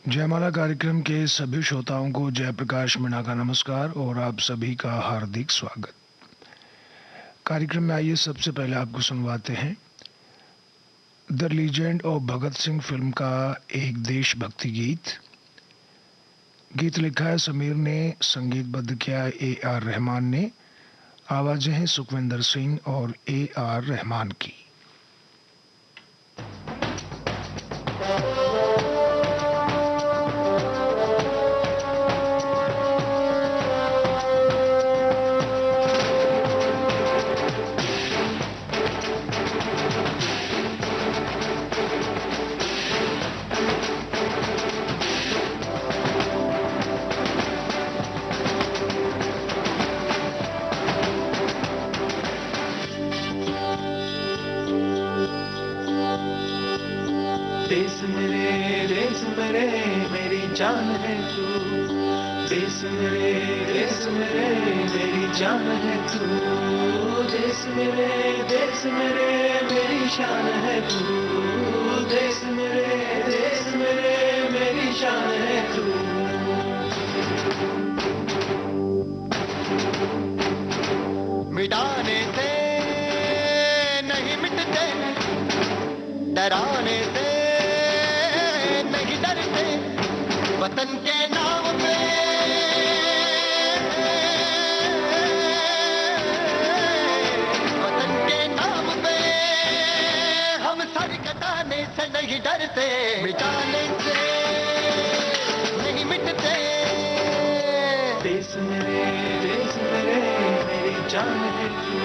जयमाला कार्यक्रम के सभी श्रोताओं को जयप्रकाश मीणा का नमस्कार और आप सभी का हार्दिक स्वागत। कार्यक्रम में आइए सबसे पहले आपको सुनवाते हैं the legend of Bhagat Singh film का एक देशभक्ति गीत। गीत लिखा है समीर ने, संगीतबद्ध किया A.R. रहमान ने। आवाजें हैं सुखविंदर सिंह और A.R. रहमान की। देश मेरे मेरी जान है तू। देश मेरे मेरी जान है तू। देश मेरे मेरी शान है तू। देश मेरे मेरी शान है तू। मिटाने से नहीं मिटते, डराने से नहीं डरते, वतन के नाम पे वतन के नाम पे हम सर कटाने से नहीं डरते, मिटाने से नहीं मिटते। देश मेरे मेरी जान है तू।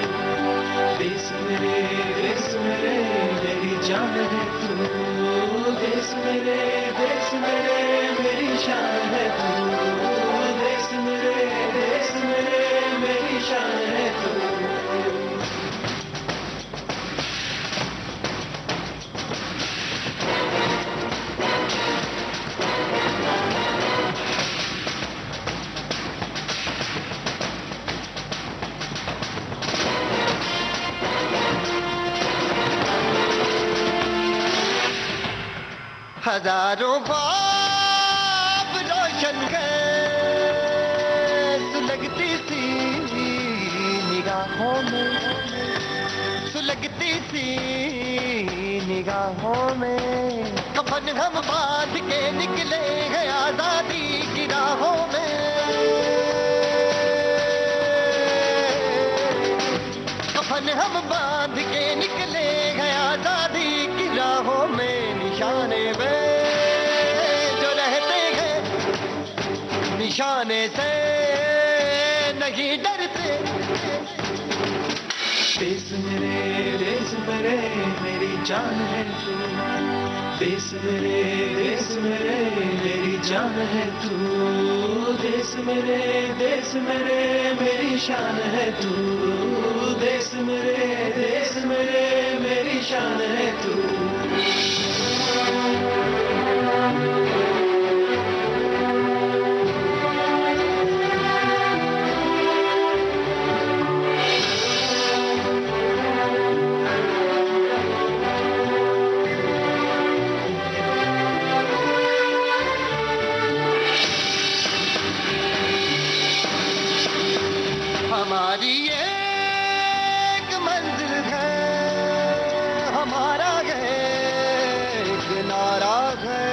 देश मेरे मेरी जान है तू। देश मेरे मेरी शान है तू। देश मेरे मेरी शान है तू। हजारों बाप रोशन सुलगती सी निगाहों में, सुलगती सी निगाहों में कफन हम बांध के निकले हैं आजादी की राहों में। कफन हम बांध के निकले हैं आजादी की राहों में। निशाने में जो रहते हैं, निशाने से नहीं डरते। देश मेरे मेरी जान है तू। देश मेरे मेरी जान है तू। देश मेरे मेरी शान है तू। देश मेरे मेरी शान है तू। हमारी एक मंजिल है, हमारा एक नारा है।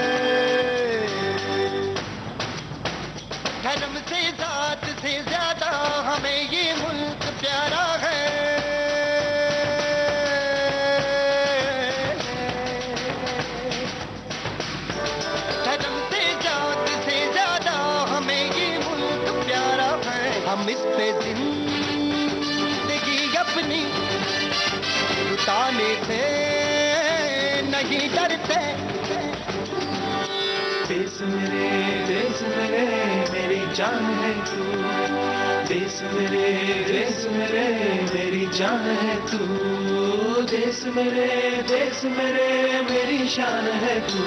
धर्म से जात से ज्यादा हमें ये मुल्क प्यारा है। धर्म से जात से ज्यादा हमें ये मुल्क प्यारा है। हम इस पे जिंदगी अपनी लुटाने से नहीं डरते। देश मेरे मेरी जान है तू। देश मेरे मेरी जान है तू। देश मेरे मेरी शान है तू।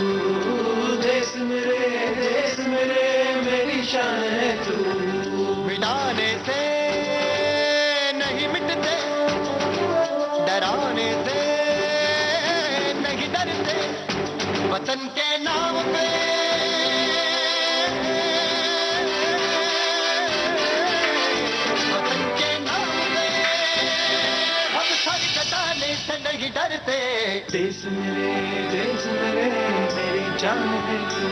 देश मेरे मेरी शान है तू। मिटाने से नहीं मिटते, डराने से नहीं डरते, वतन के नाम पे डर से। देश मेरे मेरी जान है तू।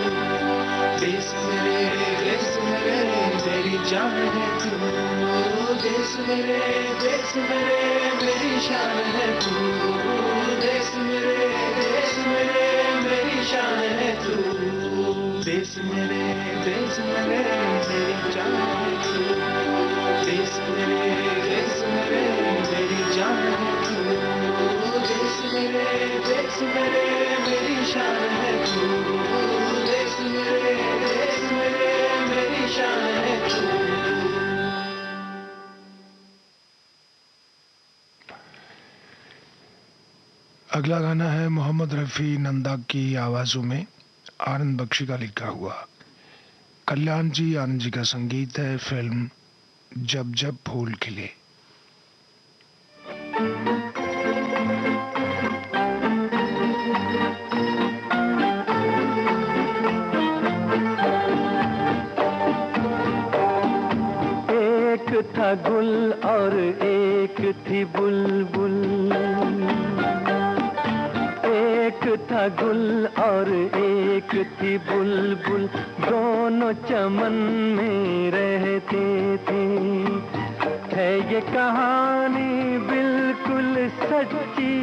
देश मेरे मेरी जान है तू। देश मेरे मेरी शान है तू। देश मेरे मेरी शान है तू। देश मेरे मेरी जान है तू। देश मेरे मेरी जान है तू। देश मेरे मेरी शान है तू। देश मेरे मेरी शान है तू। अगला गाना है मोहम्मद रफ़ी नंदा की आवाज़ों में, आनंद बख्शी का लिखा हुआ। कल्याण जी आनंद जी का संगीत है। फिल्म जब जब फूल खिले। एक था गुल और एक थी बुलबुल। एक था गुल और एक थी बुलबुल, दोनों चमन में रहते थे। है ये कहानी बिल्कुल सच्ची,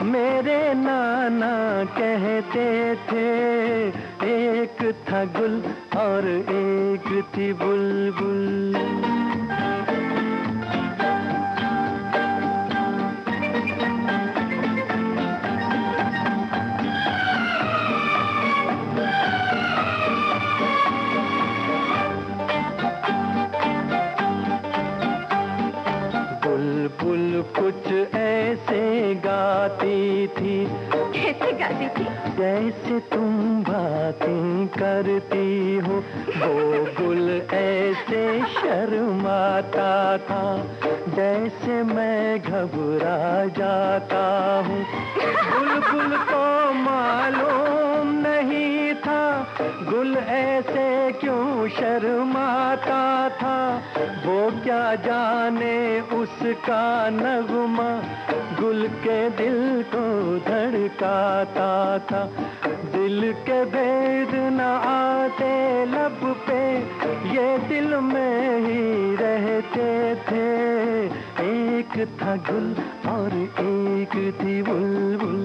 मेरे नाना कहते थे। एक था गुल और एक थी बुलबुल। बुलबुल कुछ ऐसे गाती थी। कैसे गाती थी? जैसे तुम बातें करती हो। वो गुल ऐसे शर्माता था, जैसे मैं घबरा जाता हूँ। बुलबुल को मालूम नहीं था गुल ऐसे क्यों शर्माता था। वो क्या जाने उसका नगमा गुल के दिल को धड़काता था। दिल के भेद न आते लब पे, ये दिल में ही रहते थे। एक था गुल और एक थी बुलबुल।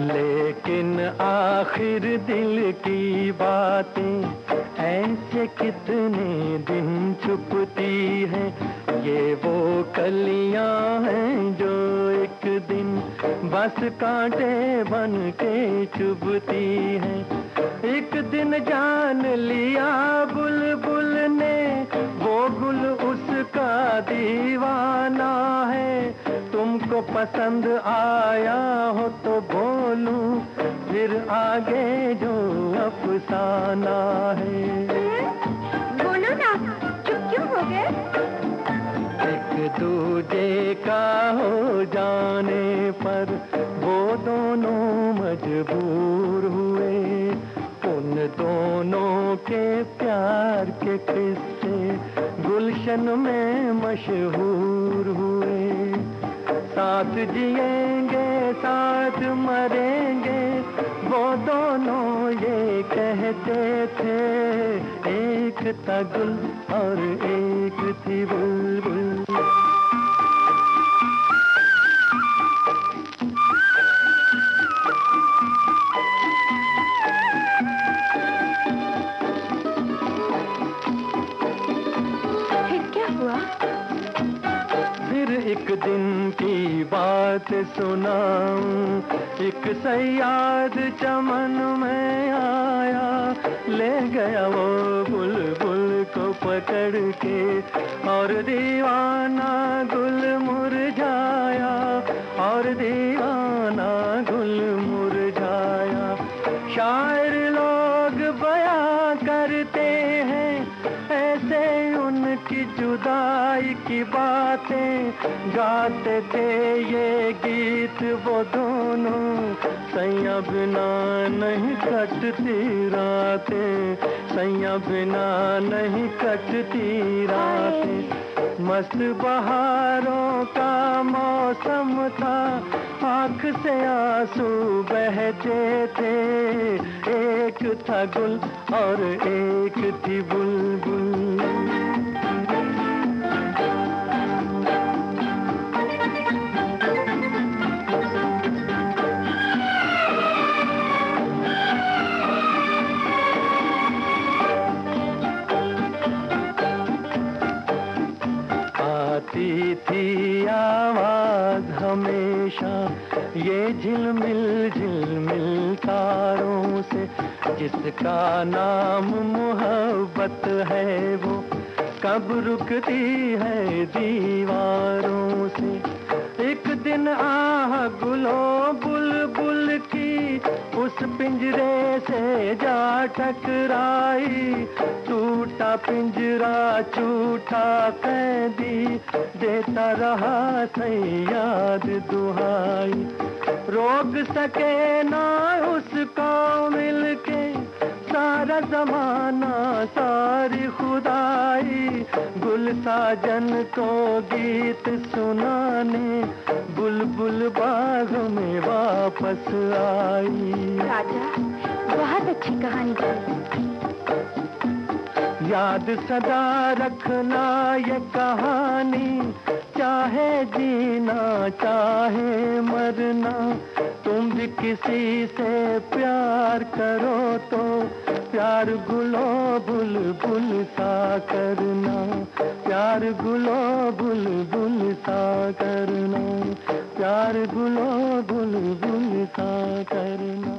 लेकिन आखिर दिल की बातें ऐसे कितने दिन छुपती हैं। ये वो कलियां हैं जो एक दिन बस कांटे बन के चुभती हैं। एक दिन जान लिया बुलबुल ने वो गुल उसका दीवाना है। तुमको पसंद आया हो तो बोलूं फिर आगे जो अफसाना है। बोलो ना, चुप क्यों हो गए? एक दूजे का हो जाने पर वो दोनों मजबूर हुए। उन दोनों के प्यार के किस्से गुलशन में मशहूर हुए। साथ जिएंगे साथ मरेंगे वो दोनों ये कहते थे। एक था गुल और एक थी बुलबुल। एक दिन की बात सुनाऊं। एक सयाद चमन में आया, ले गया वो बुलबुल को पकड़ के। और दीवाना गुल मुरझाया, और दीवाना गुल मुरझाया। शायर लोग बयां करते हैं ऐसे उन बातें गाते थे ये गीत वो दोनों, सैया बिना नहीं कटती रातें, सैया बिना नहीं कटती रातें। मस्त बहारों का मौसम था, आँख से आंसू बहते थे, एक था गुल और एक थी बुलबुल। आती थी आवाज हमेशा ये झिलमिल झिलमिल तारों से, जिसका नाम मोहब्बत है वो कब रुकती है दीवारों से। एक दिन आह गुलो बुलबुल की उस पिंजरे से जा टकराई, टूटा पिंजरा छूटा कैदी, देता रहा सैयाद दुहाई। रोक सके ना उसको मिलके सारा जमाना सारी खुदाई, गुल साजन को गीत सुनाने बुलबुल बाग में वापस आई। राजा, बहुत अच्छी कहानी थी। याद सदा रखना ये कहानी, चाहे जीना चाहे मरना, तुम भी किसी से प्यार करो तो प्यार गुलो बुलबुल सा करना, प्यार गुलो बुलबुल सा करना, प्यार गुलो बुलबुल सा करना,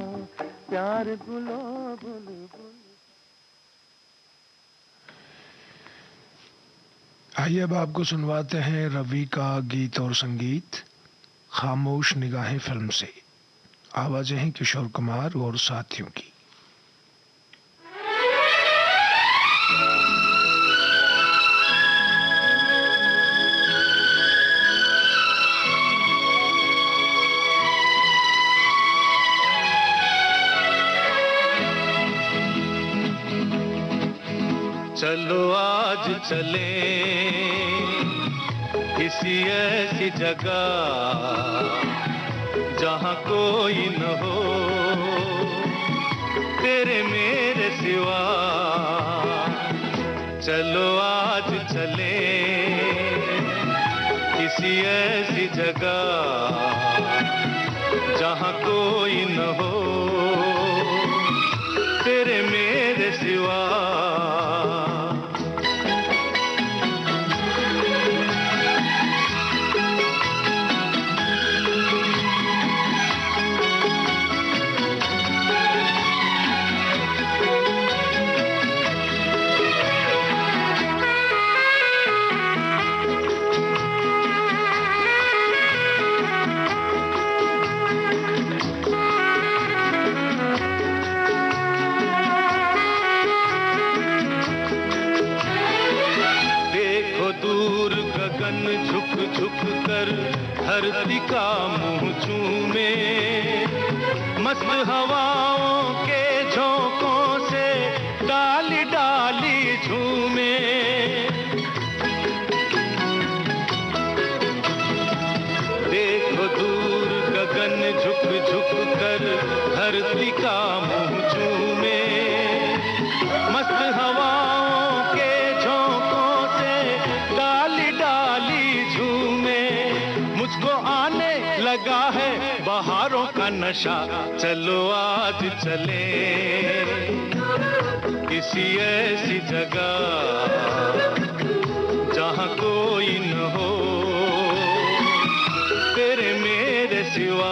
प्यार गुलो बुलबुल। आइए अब आपको सुनवाते हैं रवि का गीत और संगीत खामोश निगाहें फिल्म से। आवाजें हैं किशोर कुमार और साथियों की। चलो आज चले किसी ऐसी जगह जहाँ कोई न हो तेरे मेरे सिवा। चलो आज चले किसी ऐसी जगह जहाँ कोई न हो तेरे मेरे सिवा। झुक झुक कर धरती का मुंह चूमे, मस्त हवाओं के झोंकों से डाली डाली झूमे। देखो दूर गगन झुक झुक कर धरती का मुंह चूमे, मस्त हवाओं के झोंकों से डाली डाली झूमे। मुझको आने लगा है बहारों का नशा, चलो आज चले किसी ऐसी जगह जहाँ कोई न हो तेरे मेरे सिवा।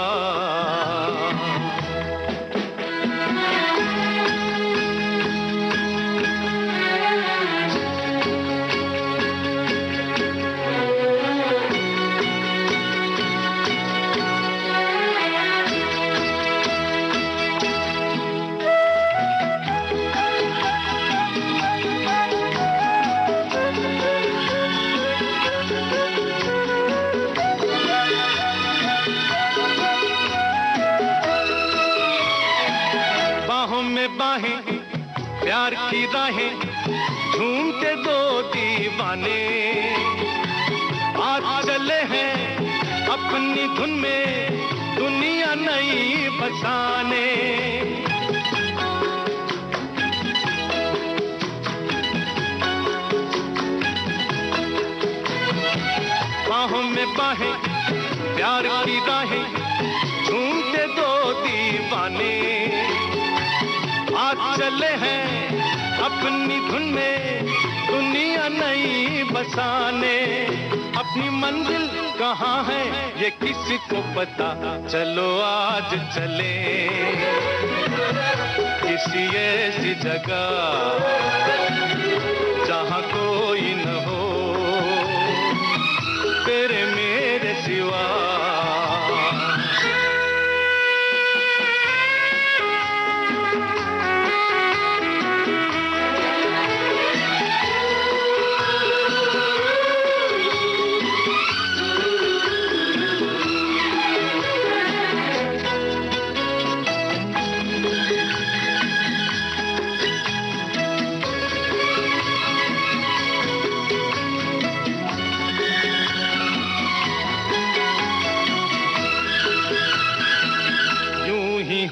में बाहें प्यार की राहें झूमते दो दीवाने आज चले हैं अपनी धुन में दुनिया नई बसाने बाहों में बाहें प्यार की राहें झूमते दो दीवाने आज चले हैं अपनी धुन में दुनिया नई बसाने अपनी मंजिल कहाँ है ये किसी को पता चलो आज चले किसी ऐसी जगह जहाँ कोई न हो तेरे मेरे सिवा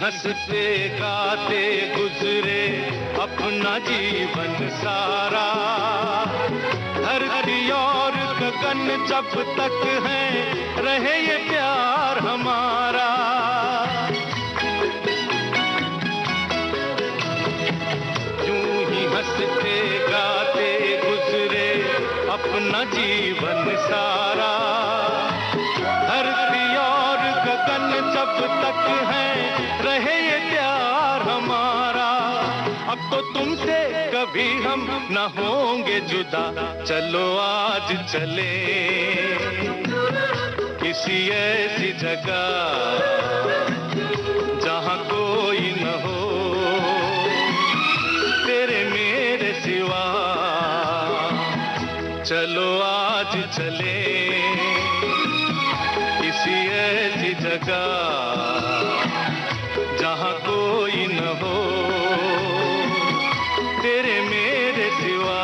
हंसते गाते गुजरे अपना जीवन सारा धरती और गगन जब तक है रहे ये प्यार हमारा यूं ही हंसते गाते गुजरे अपना जीवन सारा धरती और गगन जब तक है रहे ये प्यार हमारा अब तो तुमसे कभी हम न होंगे जुदा चलो आज चले किसी ऐसी जगह जहाँ कोई न हो तेरे मेरे सिवा चलो आज चले किसी ऐसी जगह जहाँ कोई न हो तेरे मेरे सिवा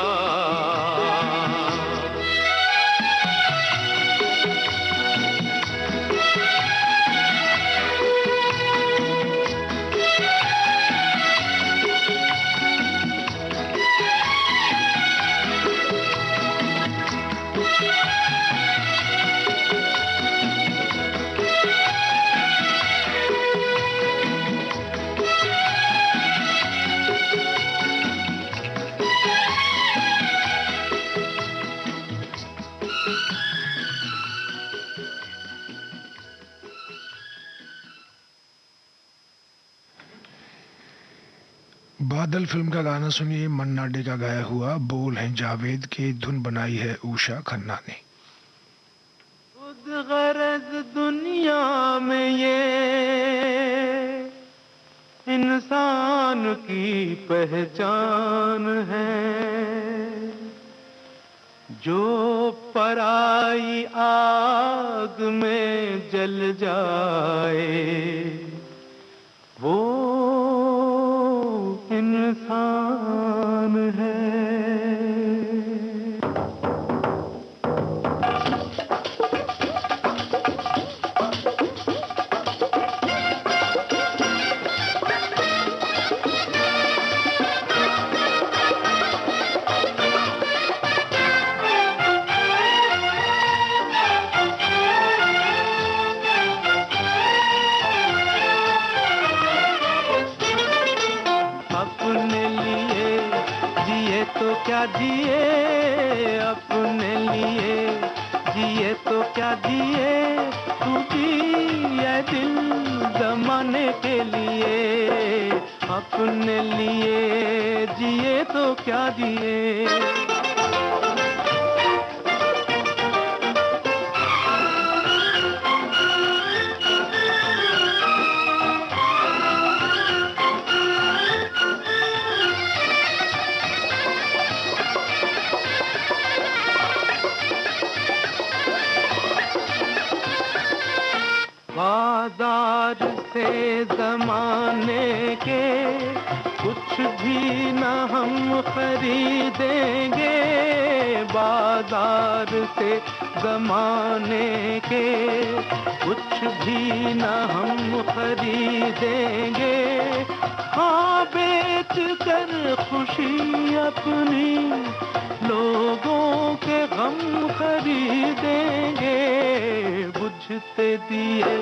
बादल फिल्म का गाना सुनिए, मन्ना डे का गाया हुआ, बोल हैं जावेद के, धुन बनाई है उषा खन्ना ने। खुद गरज दुनिया में ये इंसान की पहचान है, जो पराई आग में जल जाए वो इंसान है। क्या जिए अपने लिए, जिए तो क्या जिए, तू जिए दिल जमाने के लिए, अपने लिए जिए तो क्या जिए। बाजार से जमाने के कुछ भी न हम खरीदेंगे, बाजार से जमाने के कुछ भी न हम खरीदेंगे। हाँ, बेच कर खुशी अपनी लोगों के गम खरीदेंगे। बुझते दिए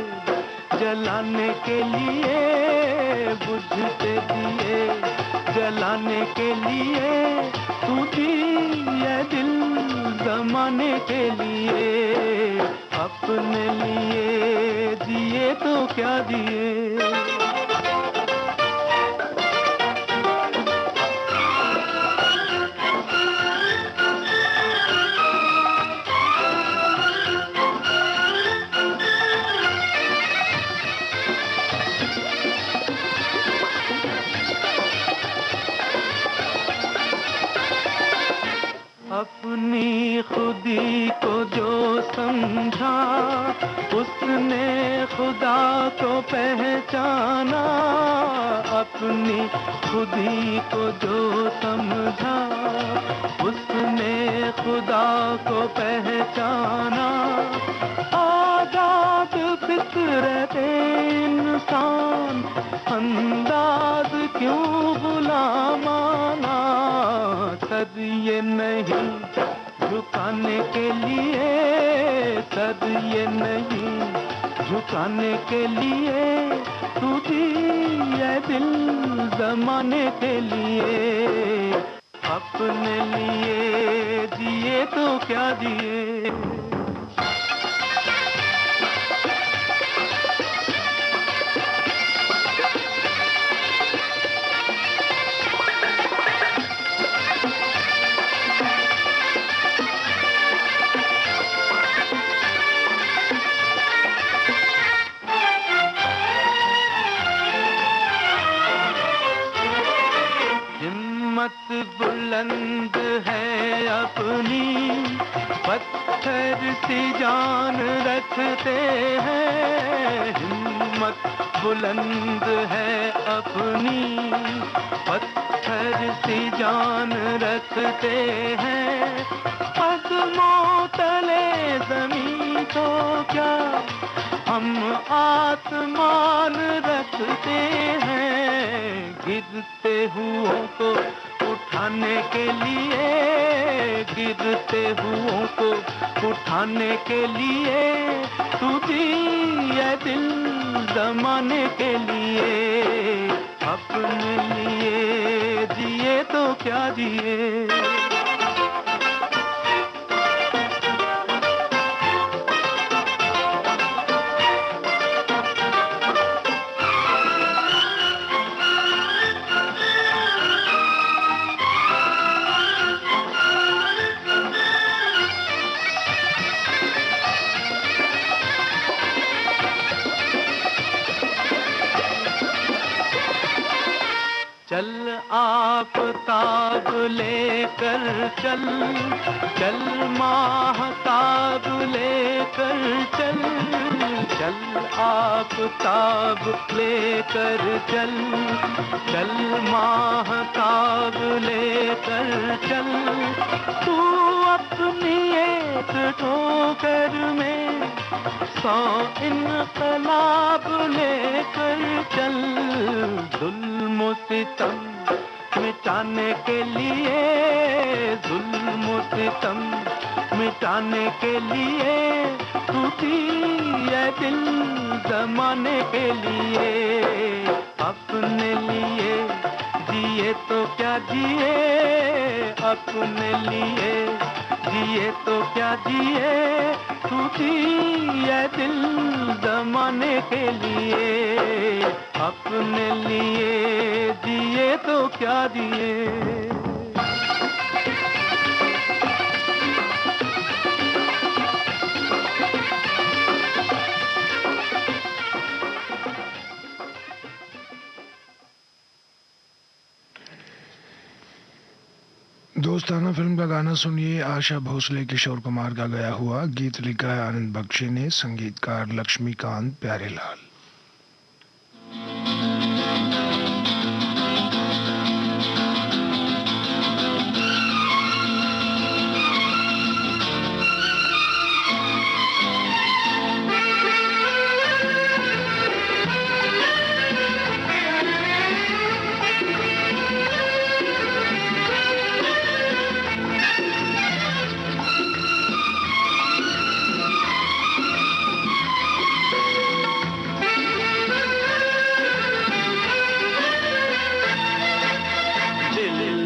जलाने के लिए, बुझते दिए जलाने के लिए, तू दिए दिल जमाने के लिए। अपने लिए जिए तो क्या दिए। अपनी खुदी को जो समझा, उसने खुदा को पहचाना। अपनी खुदी को जो समझा, उसने खुदा को पहचाना। आजाद फितरत इंसान, अंदाज क्यों गुलामाना। सर ये नहीं झुकाने के लिए, सर ये नहीं झुकाने के लिए, तू दिए दिल जमाने के लिए। अपने लिए जिए तो क्या जिए। बुलंद है अपनी, पत्थर सी जान रखते हैं। हिम्मत बुलंद है अपनी, पत्थर सी जान रखते हैं। कदमों तले जमीन तो क्या, हम आसमान रखते हैं। गिरते हुओं को उठाने के लिए, गिरते हुओं को उठाने के लिए, तू दिए दिल जमाने के लिए। अपने लिए जिए तो क्या जिए। चल आफताब लेकर चल, चल माहताब लेकर चल, चल आफताब लेकर चल, चल माहताब लेकर चल। तू अपनी एक ठोकर में 100 इनकलाब लेकर चल। जुल्म सितम मिटाने के लिए, जुल्म सितम मिटाने के लिए, तू दिए दिल जमाने के लिए। अपने लिए जिए तो क्या जिए, अपने लिए जिए तो क्या जिए, तू दिए दिल जमाने के लिए। अपने लिए जिए तो क्या जिए। दोस्ताना फिल्म का गाना सुनिए, आशा भोसले किशोर कुमार का गाया हुआ। गीत लिखा है आनंद बख्शी ने, संगीतकार लक्ष्मीकांत प्यारेलाल।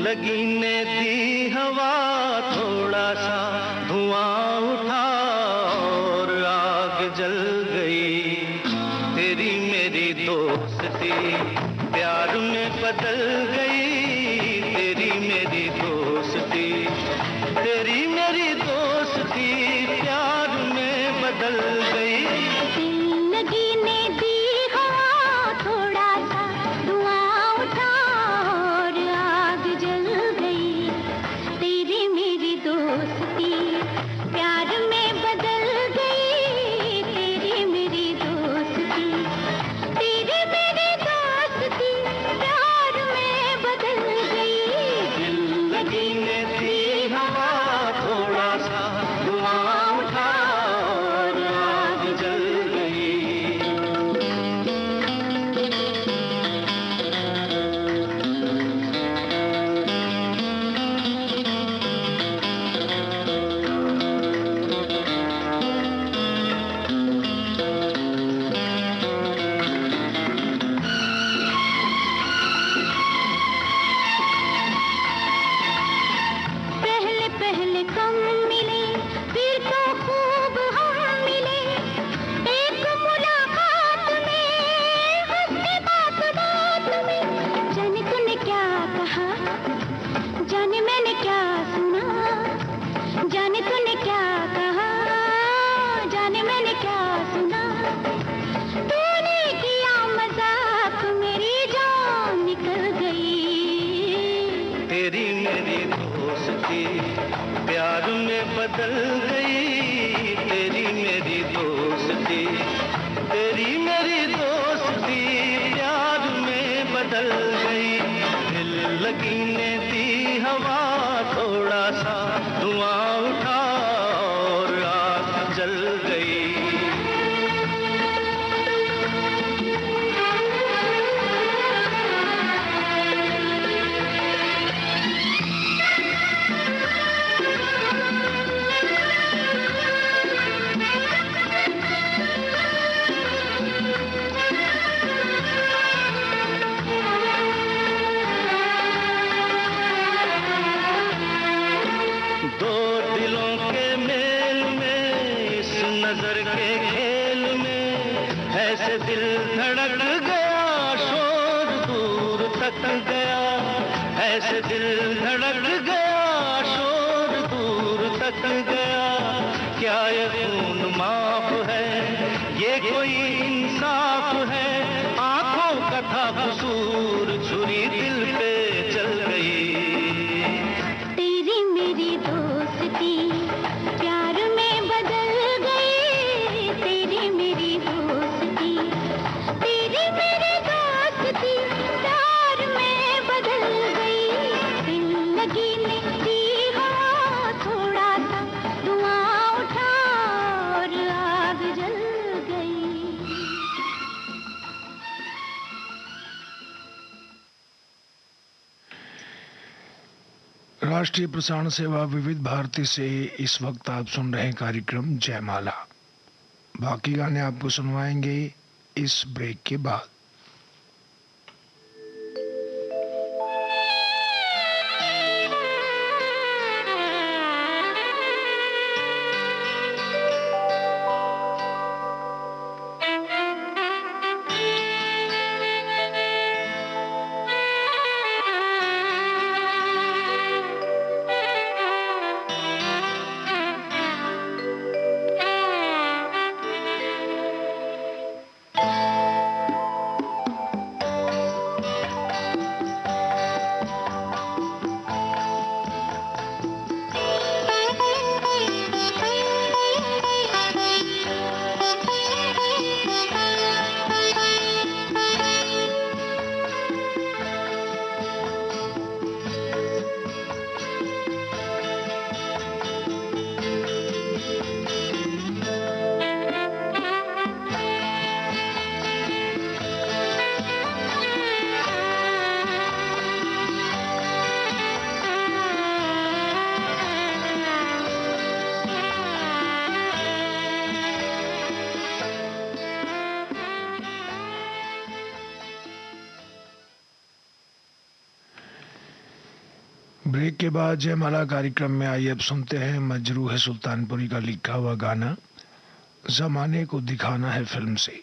लगी ने दी हवा थोड़ा सा धुआं उठा और आग जल गई। तेरी मेरी दोस्ती प्यार में बदल गई। तेरी मेरी दोस्ती, तेरी मेरी दोस्ती प्यार में बदल गई। जिंदगी ने दी हवा थोड़ा सा धुआं उठा और आग जल गई। तेरी मेरी दोस्ती प्यार में बदल गई। तेरी मेरी दोस्ती, तेरी मेरी दोस्ती प्यार में बदल गई। जिंदगी ने दी हवा थोड़ा सा धुआं उठा और आग जल गई। पहले पहले कम मिले, फिर तो खूब हम मिले। एक मुलाकात में, हंसते बात बात में। जाने तूने क्या कहा, जाने मैंने क्या सुना। जाने तूने क्या कहा, जाने मैंने क्या सुना। तूने किया मजाक, मेरी जान निकल गई। तेरी मेरी दोस्ती प्यार में बदल गई। तेरी मेरी दोस्ती, तेरी मेरी दोस्ती प्यार में बदल गई। दिल लगी ने दी हवा थोड़ा सा धुआं उठा और आग जल गई। दो दिलों के मेल में, इस नजर के खेल में ऐसे दिल धड़क गया, शोर दूर तक गया। ऐसे दिल धड़क गया, शोर दूर तक गया। क्या ये खून माफ है, ये कोई इंसाफ है। आंखों का था कसूर, छुरी दिल पे चल गई। तेरी मेरी दोस्ती प्यार में बदल गई। तेरी मेरी दोस्ती, तेरी मेरी दोस्ती प्यार में बदल गई। जिंदगी ने दी हवा थोड़ा सा धुआं उठा और आग जल गई। राष्ट्रीय प्रसारण सेवा विविध भारती से इस वक्त आप सुन रहे हैं कार्यक्रम जयमाला। बाकी गाने आपको सुनवाएंगे इस ब्रेक के बाद। ब्रेक के बाद जयमाला कार्यक्रम में आइए अब सुनते हैं मजरूह सुल्तानपुरी का लिखा हुआ गाना जमाने को दिखाना है फिल्म से।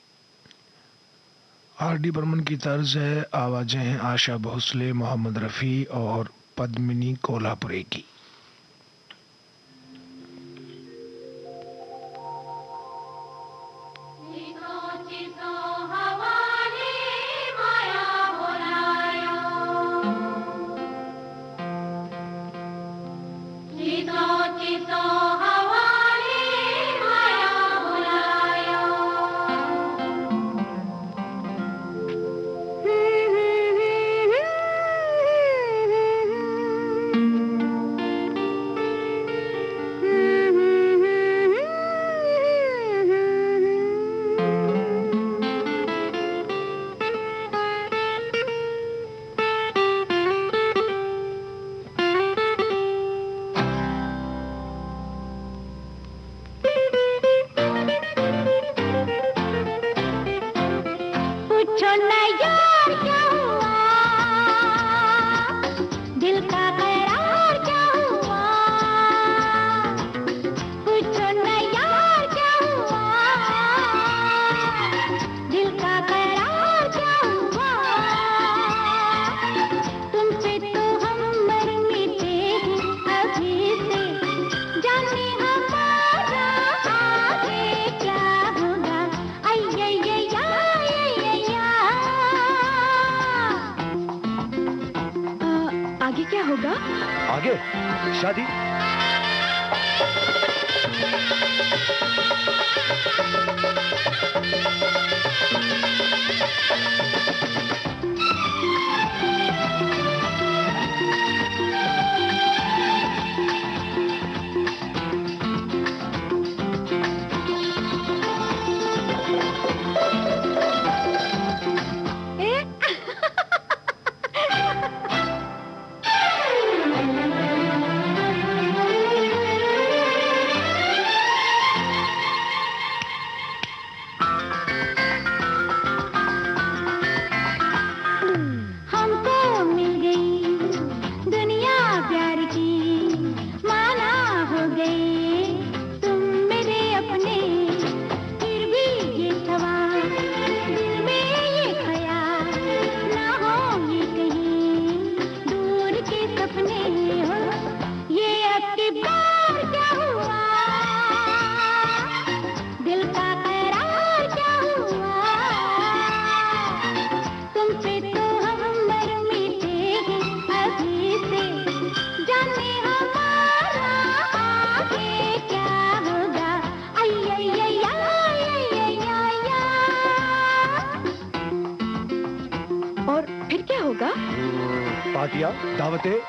आर डी बर्मन की तर्ज है, आवाजें हैं आशा भोसले, मोहम्मद रफ़ी और पद्मिनी कोल्हापुरे की। आगे शादी। पार्टियां, दावतें।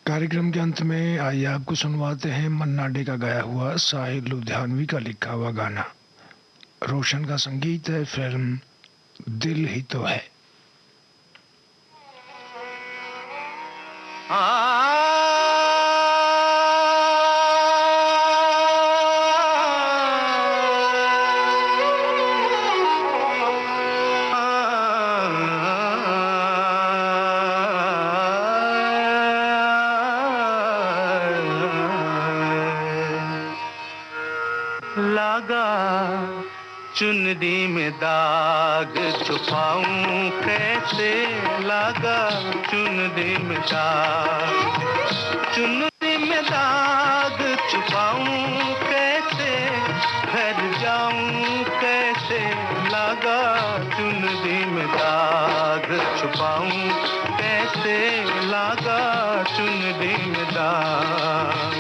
कार्यक्रम के अंत में आइए आपको सुनवाते हैं मन्ना डे का गाया हुआ साहिर लुधियानवी का लिखा हुआ गाना। रोशन का संगीत है, फिल्म दिल ही तो है। चुनरी में दाग छुपाऊं कैसे, लगा चुनरी में दाग, चुनरी में दाग छुपाऊं कैसे, घर जाऊं कैसे, लगा चुनरी में दाग छुपाऊं कैसे, लगा चुनरी में दाग।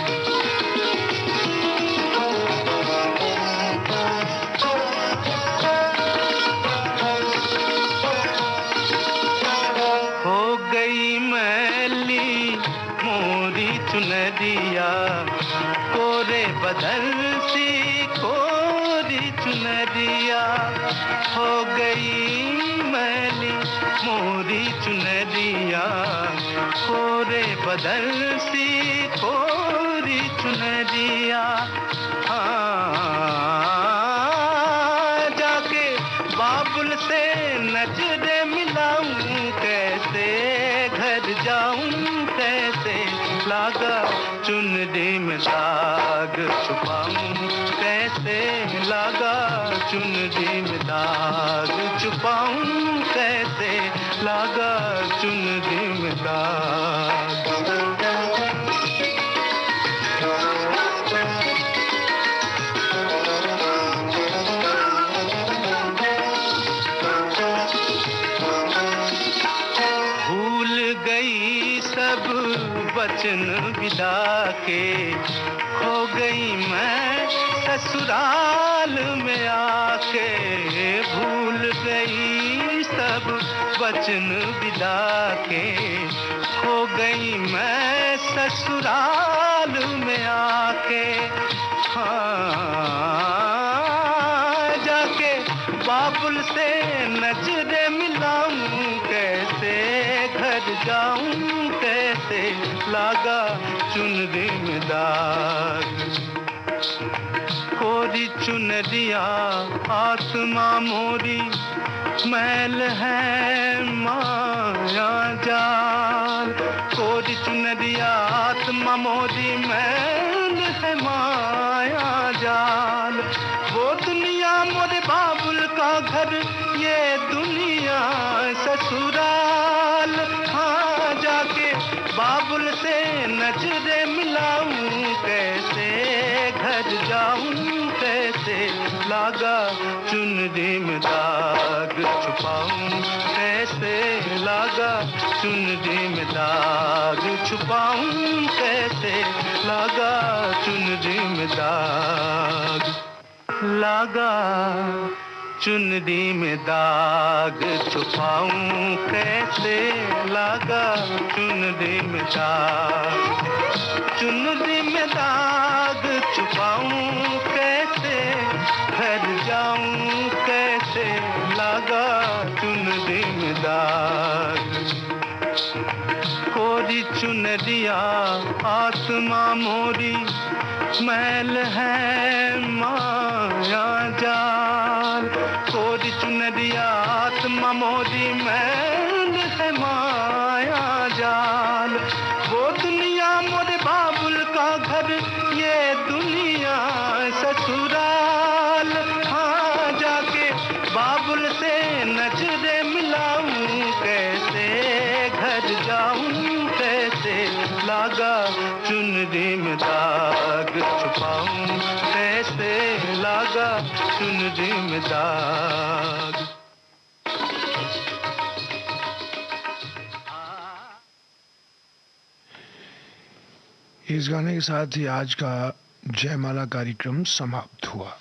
चुनरिया कोरे बदल सी कोरी चुनरिया, हो गई मैली मोरी चुनरिया, कोरे बदल सी कोरी चुनरिया। जाके बाबुल से नजरे मिलाऊं कैसे, घर जाऊं कैसे, लागा चुनरी में दाग छुपाऊं कैसे, लागा चुनरी में दाग छुपाऊं कैसे, लागा चुनरी में दाग। वचन विदा के खो गई मैं ससुराल में आके, भूल गई सब वचन विदा के, खो गई मैं ससुराल में आके। जाके बाबुल से नजरे मिलाऊं कैसे, घर जाऊं कैसे, लागा चुनरी में दाग। कोरी चुनरिया आत्मा मोरी, मैल है माया जाल, कोरी चुनरिया आत्मा मोरी, मैल है माया जाल। वो दुनिया मोरे बाबुल का घर, ये दुनिया ससुराल। हाँ जाके बाबुल से नजरे मिलाऊं कैसे, घर जाऊं कैसे, लागा चुनरी में दाग छुपाऊं कैसे, लागा चुनरी में दाग छुपाऊं कैसे, लागा चुनरी में दाग, लागा चुनरी में दाग छुपाऊं कैसे, लागा चुनरी में दाग, चुनरी में दाग छुपाऊं कैसे, घर जाऊं कैसे, लागा चुनरी में दाग। कोरी चुनरिया आत्मा मोरी, मैल है माया जाल, कोरी चुनरिया आत्मा मोरी, मैल है माया जाल। वो दुनिया मोरे बाबुल का घर, ये दुनिया ससुराल। हाँ जाके बाबुल से नजरे मिलाऊं कैसे, घर जाऊं कैसे, लागा चुनरी में दाग छुपाऊं कैसे, चुनरी में दाग। इस गाने के साथ ही आज का जयमाला कार्यक्रम समाप्त हुआ।